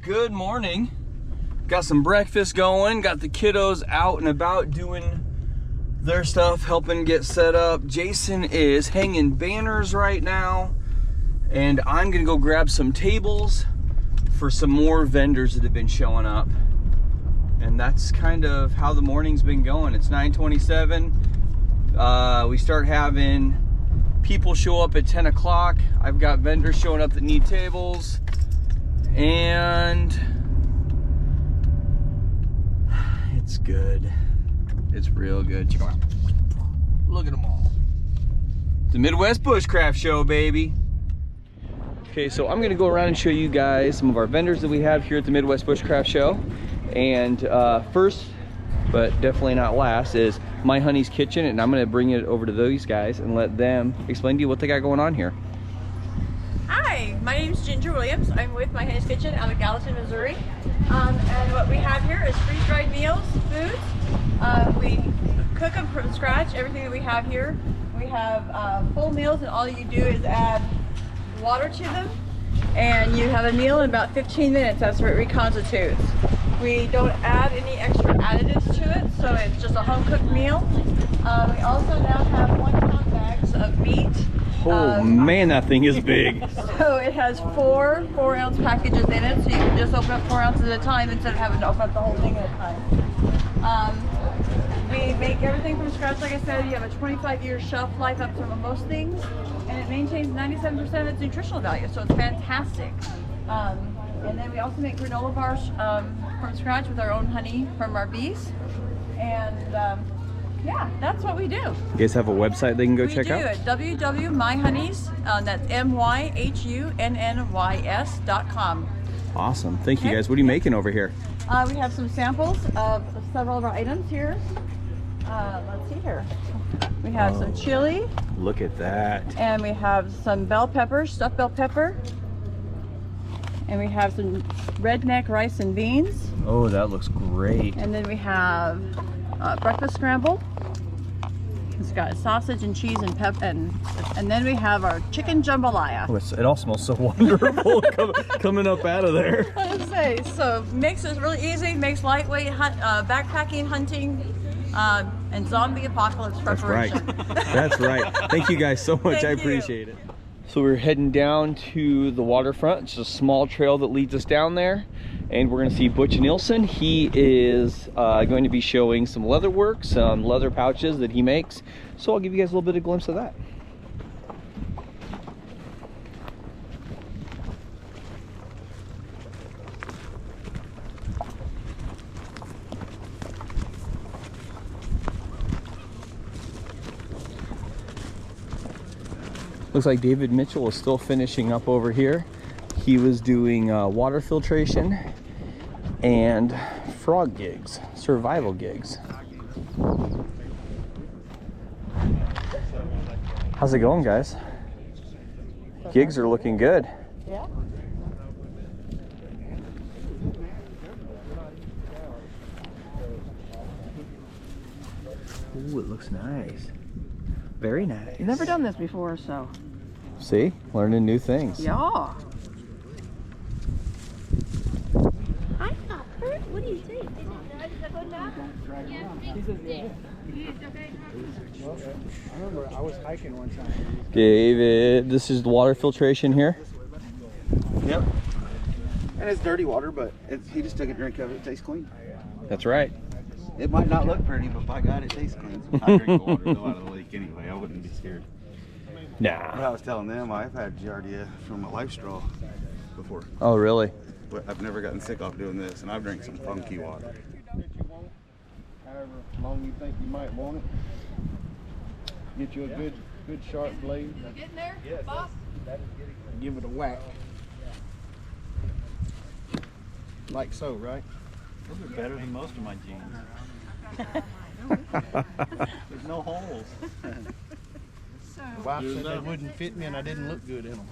Good morning. Got some breakfast going, got the kiddos out and about doing their stuff, helping get set up. Jason is hanging banners right now, and I'm gonna go grab some tables for some more vendors that have been showing up. And that's kind of how the morning's been going. It's 9:27. We start having people show up at 10 o'clock. I've got vendors showing up that need tables. And it's good. It's real good. Check them out. Look at them all. The Midwest Bushcraft Show, baby. Okay, so I'm gonna go around and show you guys some of our vendors that we have here at the Midwest Bushcraft Show. And first, but definitely not last, is My Honey's Kitchen, and I'm gonna bring it over to those guys and let them explain to you what they got going on here. Hi, my name is Ginger Williams. I'm with My Honey's Kitchen out of Gallatin, Missouri. And what we have here is freeze-dried meals, foods. We cook them from scratch, everything that we have here. We have full meals, and all you do is add water to them. And you have a meal in about 15 minutes. That's what it reconstitutes. We don't add any extra additives to it, so it's just a home-cooked meal. We also now have 1-pound bags of meat. Oh man, that thing is big. So it has four 4-ounce packages in it, so you can just open up 4 ounces at a time instead of having to open up the whole thing at a time. We make everything from scratch. Like I said, you have a 25-year shelf life up to most things, and it maintains 97% of its nutritional value, so it's fantastic. And then we also make granola bars from scratch with our own honey from our bees. And yeah, that's what we do. You guys have a website they can go check out? We do at www.myhoneys, that's MYHUNNYS.com. Awesome. Thank you guys. What are you making over here? We have some samples of several of our items here. Let's see here. We have some chili. Look at that. And we have some bell pepper, stuffed bell pepper. And we have some redneck rice and beans. Oh, that looks great. And then we have breakfast scramble. It's got sausage and cheese and and then we have our chicken jambalaya. Oh, it all smells so wonderful coming up out of there. I would say, so makes it really easy, makes lightweight backpacking, hunting, and zombie apocalypse preparation. That's right. That's right. Thank you guys so much. I appreciate it. So we're heading down to the waterfront. It's a small trail that leads us down there, and we're going to see Butch Nielsen. He is going to be showing some leather work, some leather pouches that he makes. So I'll give you guys a little bit of a glimpse of that. Looks like David Mitchell is still finishing up over here. He was doing water filtration and frog gigs, survival gigs. How's it going, guys? Gigs are looking good. Yeah. Ooh, it looks nice. Very nice. You've never done this before, so. See? Learning new things. Yeah. Hi, Copper. What do you think? Is it good now? I remember I was hiking one time. David, this is the water filtration here. Yep. And it's dirty water, but he just took a drink of it. It tastes clean. That's right. It might not look pretty, but by God, it tastes clean. I drink the water though out of the lake anyway. I wouldn't be scared. But Nah. I was telling them I've had giardia from a life straw before. Oh, really? But I've never gotten sick off doing this, and I've drank some funky water. However long you think you might want it. Get you a good sharp blade. Getting there, Bob? Give it a whack. Like so, right? Those are better than most of my jeans. There's no holes. The wife said they wouldn't fit me and I didn't look good in them.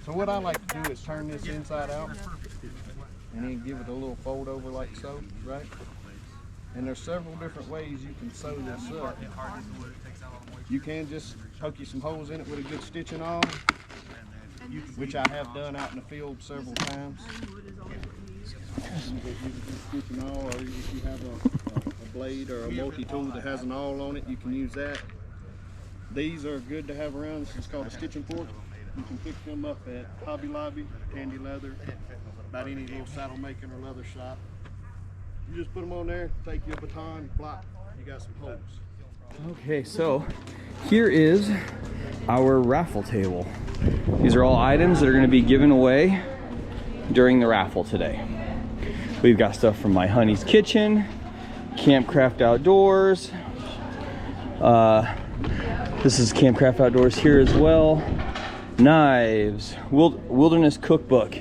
So what I like to do is turn this inside out and then give it a little fold over like so, right? And there's several different ways you can sew this up. You can just poke you some holes in it with a good stitching on. which I have done out in the field several times. You can stitch an awl, or if you have a blade or a multi-tool that has an awl on it, you can use that. These are good to have around. This is called a stitching fork. You can pick them up at Hobby Lobby, Tandy Leather, about any little saddle making or leather shop. You just put them on there, take your baton, block, you got some holes. Okay, so here is our raffle table. These are all items that are going to be given away during the raffle today. We've got stuff from My Honey's Kitchen, Campcraft Outdoors. This is Campcraft Outdoors here as well. Knives, Wilderness Cookbook.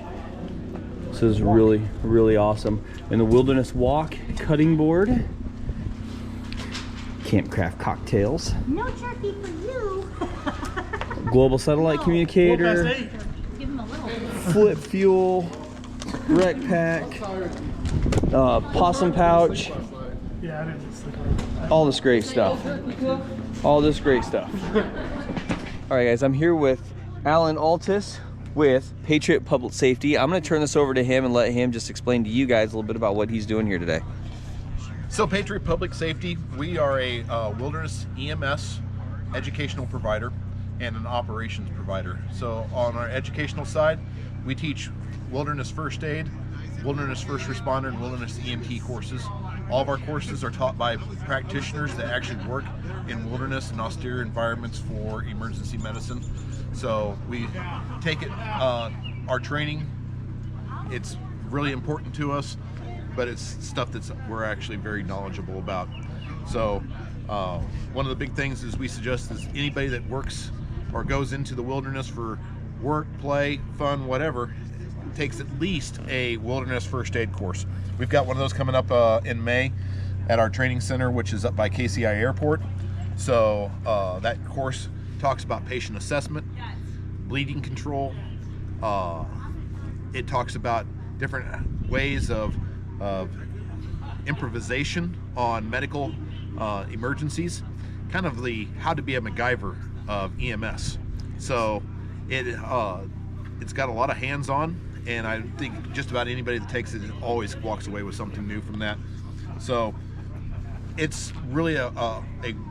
This is really, really awesome. And the Wilderness Walk cutting board. Campcraft cocktails. No turkey for you. Global satellite communicator. Give him a little. Flip fuel. Rec pack. Possum pouch. All this great stuff. All this great stuff. All right, guys, I'm here with Alan Altus with Patriot Public Safety. I'm going to turn this over to him and let him just explain to you guys a little bit about what he's doing here today. So Patriot Public Safety, we are a wilderness EMS educational provider and an operations provider. So on our educational side, we teach wilderness first aid, wilderness first responder, and wilderness EMT courses. All of our courses are taught by practitioners that actually work in wilderness and austere environments for emergency medicine. So we take it, our training, it's really important to us, but it's stuff that we're actually very knowledgeable about. So one of the big things is we suggest is anybody that works or goes into the wilderness for work, play, fun, whatever, takes at least a wilderness first aid course. We've got one of those coming up in May at our training center, which is up by KCI Airport. So that course talks about patient assessment, bleeding control. It talks about different ways of improvisation on medical emergencies, kind of the how to be a MacGyver of EMS. So it's got a lot of hands-on, and I think just about anybody that takes it always walks away with something new from that. So it's really a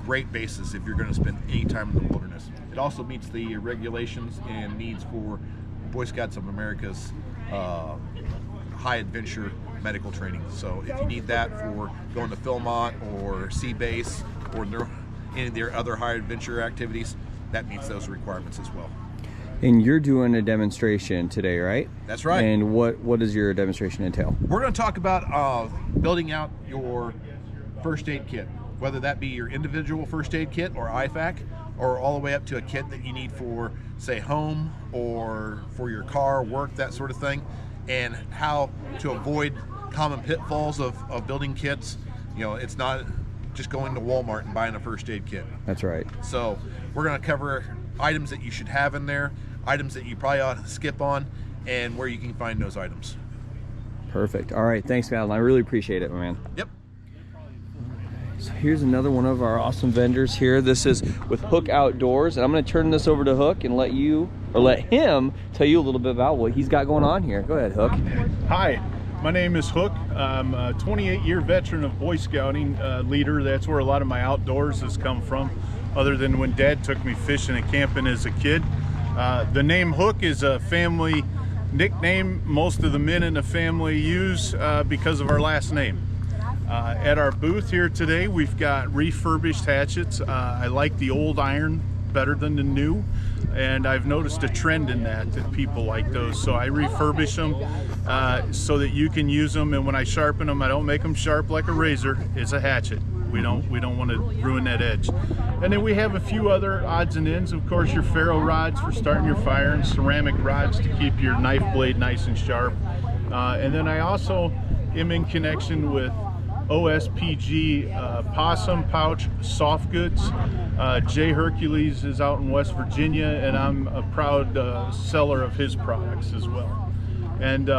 great basis if you're going to spend any time in the wilderness. It also meets the regulations and needs for Boy Scouts of America's high adventure medical training. So if you need that for going to Philmont or Sea Base or any of their other high adventure activities, that meets those requirements as well. And you're doing a demonstration today, right? That's right. And what does your demonstration entail? We're going to talk about building out your first aid kit, whether that be your individual first aid kit or IFAC, or all the way up to a kit that you need for, say, home or for your car, work, that sort of thing, and how to avoid common pitfalls of building kits. You know, it's not just going to Walmart and buying a first aid kit. That's right. So we're going to cover items that you should have in there, items that you probably ought to skip on, and where you can find those items. Perfect. All right, thanks, Madeline. I really appreciate it, my man. Yep. So here's another one of our awesome vendors here. This is with Hook Outdoors, and I'm going to turn this over to Hook and let him tell you a little bit about what he's got going on here. Go ahead, Hook. Hi, my name is Hook. I'm a 28-year veteran of Boy Scouting leader. That's where a lot of my outdoors has come from, other than when Dad took me fishing and camping as a kid. The name Hook is a family nickname most of the men in the family use because of our last name. At our booth here today, we've got refurbished hatchets. I like the old iron better than the new, and I've noticed a trend in that people like those. So I refurbish them so that you can use them, and when I sharpen them, I don't make them sharp like a razor. It's a hatchet. We don't want to ruin that edge. And then we have a few other odds and ends. Of course, your ferro rods for starting your fire, and ceramic rods to keep your knife blade nice and sharp. And then I also am in connection with OSPG possum pouch soft goods. Jay Hercules is out in West Virginia, and I'm a proud seller of his products as well. And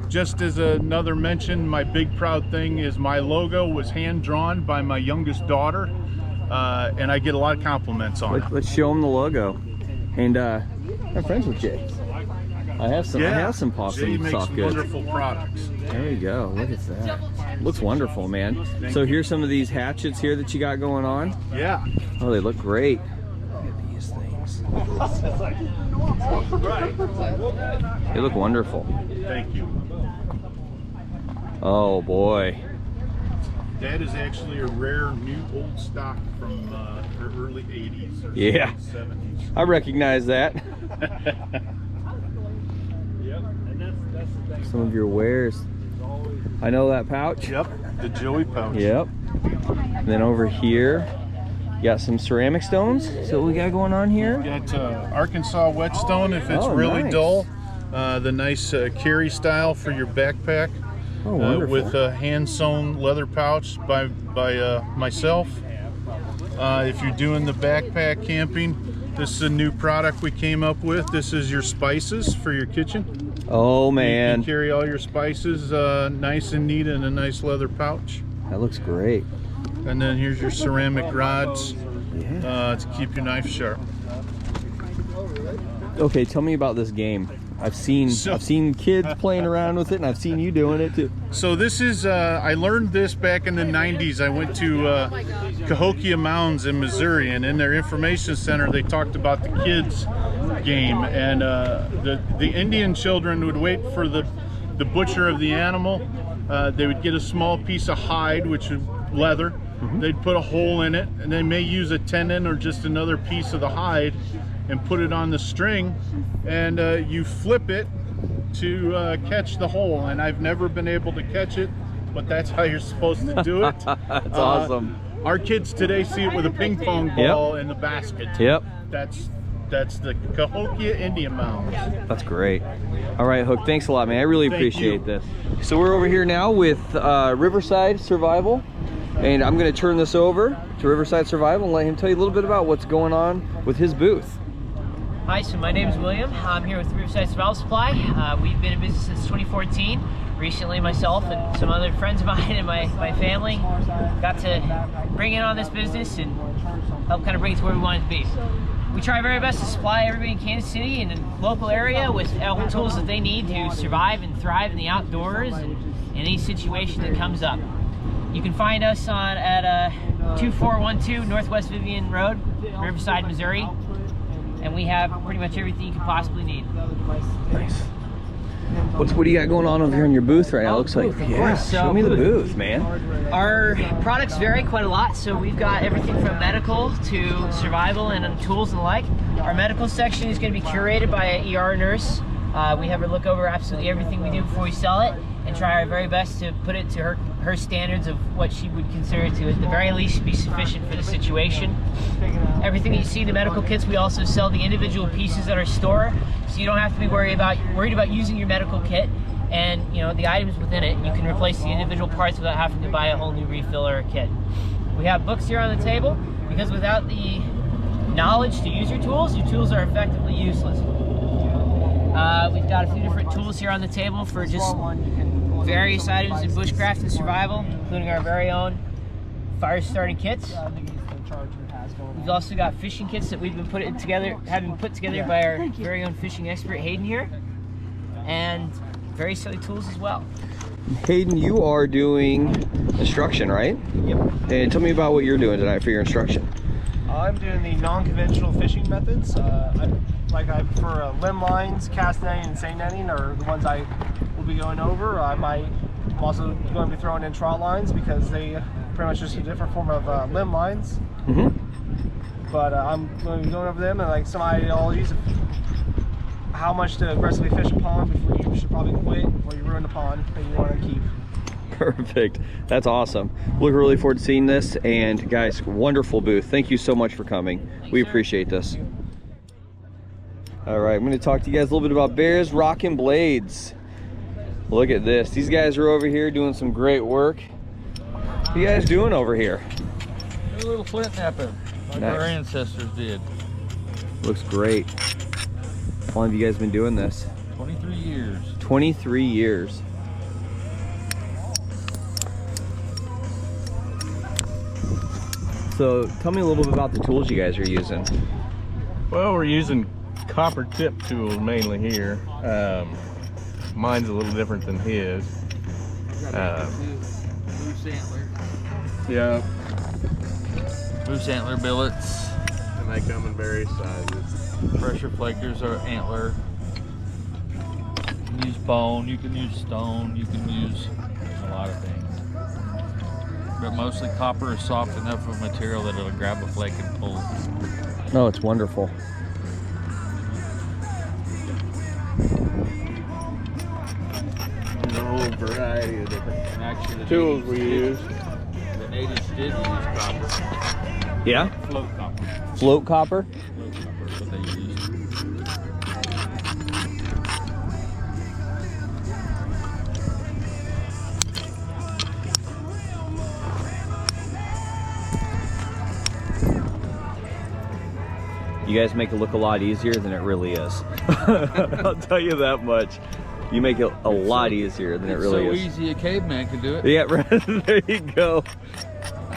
just as another mention, my big proud thing is my logo was hand drawn by my youngest daughter, and I get a lot of compliments on it. Let's show them the logo. And I'm friends with Jay. I have some Jay possum makes soft some goods. wonderful products. There you go. Look at that. Looks wonderful, man. So here's some of these hatchets here that you got going on. Yeah. Oh, they look great. Look at these things. They look wonderful. Thank you. Oh boy. That is actually a rare new old stock from the early 80s or Yeah. 70s. I recognize that. Some of your wares. I know that pouch. Yep, the Joey pouch. Yep. And then over here, you got some ceramic stones. So what we got going on here? Got Arkansas whetstone if it's really nice. dull. The nice carry style for your backpack. Oh, wonderful. With a hand-sewn leather pouch by myself. If you're doing the backpack camping, this is a new product we came up with. This is your spices for your kitchen. Oh You man, can carry all your spices nice and neat in a nice leather pouch. that looks great. And then here's your ceramic rods Yeah. to keep your knife sharp. Okay, tell me about this game. I've seen kids playing around with it, and I've seen you doing it too. So this is, I learned this back in the 90s. I went to Cahokia Mounds in Missouri, and in their information center, they talked about the kids game. And the Indian children would wait for the butcher of the animal. They would get a small piece of hide, which is leather. They'd put a hole in it, and they may use a tendon or just another piece of the hide and put it on the string, and you flip it to catch the hole. And I've never been able to catch it, but that's how you're supposed to do it. That's awesome. Our kids today see it with a ping pong ball in the basket. Yep. That's the Cahokia Indian Mound. That's great. All right, Hook, thanks a lot, man. I really appreciate this. So we're over here now with Riverside Survival, and I'm going to turn this over to Riverside Survival and let him tell you a little bit about what's going on with his booth. Hi, so my name is William. I'm here with Riverside Survival Supply. We've been in business since 2014. Recently, myself and some other friends of mine and my family got to bring in on this business and help kind of bring it to where we want it to be. We try our very best to supply everybody in Kansas City and in the local area with all the tools that they need to survive and thrive in the outdoors and in any situation that comes up. You can find us at 2412 Northwest Vivian Road, Riverside, Missouri. And we have pretty much everything you could possibly need. Nice. What do you got going on over here in your booth right now? Looks like, yeah, show me the booth, man. Our products vary quite a lot, so we've got everything from medical to survival and tools and the like. Our medical section is going to be curated by an ER nurse. We have her look over absolutely everything we do before we sell it and try our very best to put it to her standards of what she would consider to, at the very least, be sufficient for the situation. Everything that you see in the medical kits, we also sell the individual pieces at our store, so you don't have to be worried about using your medical kit and the items within it. You can replace the individual parts without having to buy a whole new refill or a kit. We have books here on the table because without the knowledge to use your tools are effectively useless. We've got a few different tools here on the table for just various items in bushcraft and survival, including our very own fire starting kits. We've also got fishing kits that we've been put together by our very own fishing expert Hayden here, and very silly tools as well. Hayden, you are doing instruction, right? Yep. And tell me about what you're doing tonight for your instruction. I'm doing the non-conventional fishing methods. I prefer limb lines, cast netting, and seine netting are the ones I will be going over. I'm also going to be throwing in trot lines because they pretty much just a different form of limb lines. But I'm going to be going over them and some ideologies of how much to aggressively fish a pond before you should probably quit, before you ruin the pond that you want to keep. Perfect. That's awesome. Looking really forward to seeing this, and guys, wonderful booth. Thank you so much for coming. We appreciate this. All right, I'm going to talk to you guys a little bit about Bears Rockin' Blades. Look at this. These guys are over here doing some great work. What are you guys doing over here? A little flint knapping, like our ancestors did. Looks great. How long have you guys been doing this? 23 years. 23 years. So tell me a little bit about the tools you guys are using. Well, we're using copper tip tools mainly here. Mine's a little different than his. Moose antler. Yeah. Moose antler billets. And they come in various sizes. Pressure flakers are antler. You can use bone, you can use stone, you can use a lot of things. But mostly copper is soft enough of material that it'll grab a flake and pull. Oh, it's wonderful. There's a whole variety of different Actually, tools we use. The natives did use copper. Yeah? Float copper. Float copper? Float copper is what they used. You guys make it look a lot easier than it really is. I'll tell you that much. You make it a lot easier than it really is. It's so easy a caveman can do it. Yeah, right. There you go.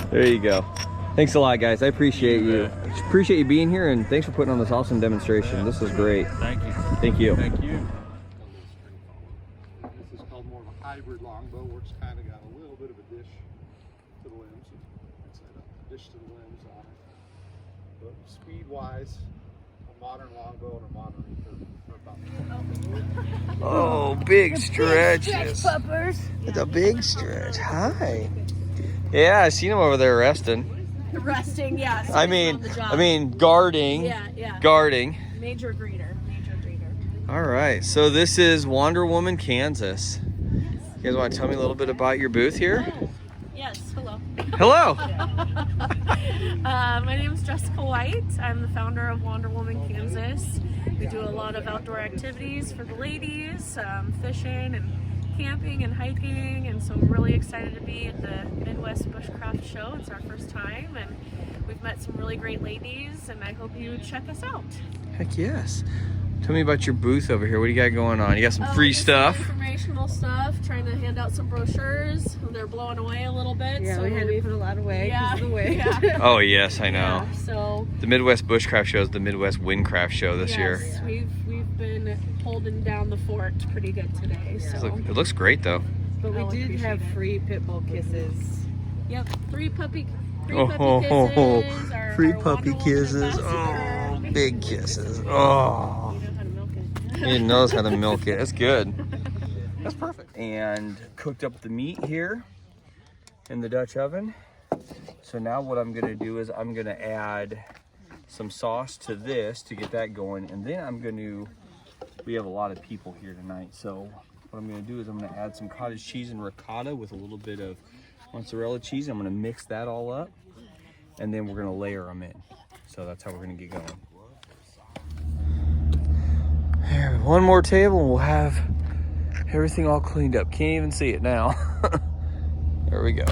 There you go. Thanks a lot, guys. I appreciate you. Appreciate you being here, and thanks for putting on this awesome demonstration. This was great. Thank you. Thank you. Thank you. This is called more of a hybrid longbow, where it's kind of got a little bit of a dish to the limbs. It's a dish to the limbs on it. But speed-wise, a modern longbow and a modern recurve are about Oh, big stretches. Puppers. It's a big stretch. Hi. Yeah, I seen him over there resting. Resting, yes. I mean, guarding. Yeah. Guarding. Major greeter. All right, so this is Wonder Woman, Kansas. You guys want to tell me a little bit about your booth here? Yes, hello. Hello. My name is Jessica White. I'm the founder of Wonder Woman, Kansas. We do a lot of outdoor activities for the ladies, fishing and camping and hiking, and so we're really excited to be at the Midwest Bushcraft show. It's our first time, and we've met some really great ladies, and I hope you check us out. Heck yes. Tell me about your booth over here. What do you got going on? You got some free Just stuff? some informational stuff, trying to hand out some brochures. They're blowing away a little bit. Yeah, so we had to put a lot away because of the wind. Yeah. Oh yes, I know. Yeah, so the Midwest Bushcraft show is the Midwest Windcraft show this year. Yes, we've been holding down the fort pretty good today. So It looks great though. But we did have free pit bull kisses. Yep, free puppy Oh, kisses. free our puppy Wonder Woman kisses. ambassador. Oh, big kisses. Oh. He knows how to milk it. That's good. That's perfect. And cooked up the meat here in the Dutch oven. So now what I'm gonna do is I'm gonna add some sauce to this to get that going. And then we have a lot of people here tonight. So what I'm gonna do is I'm gonna add some cottage cheese and ricotta with a little bit of mozzarella cheese. I'm gonna mix that all up. And then we're gonna layer them in. So that's how we're gonna get going. Here, one more table and we'll have everything all cleaned up. Can't even see it now. There we go.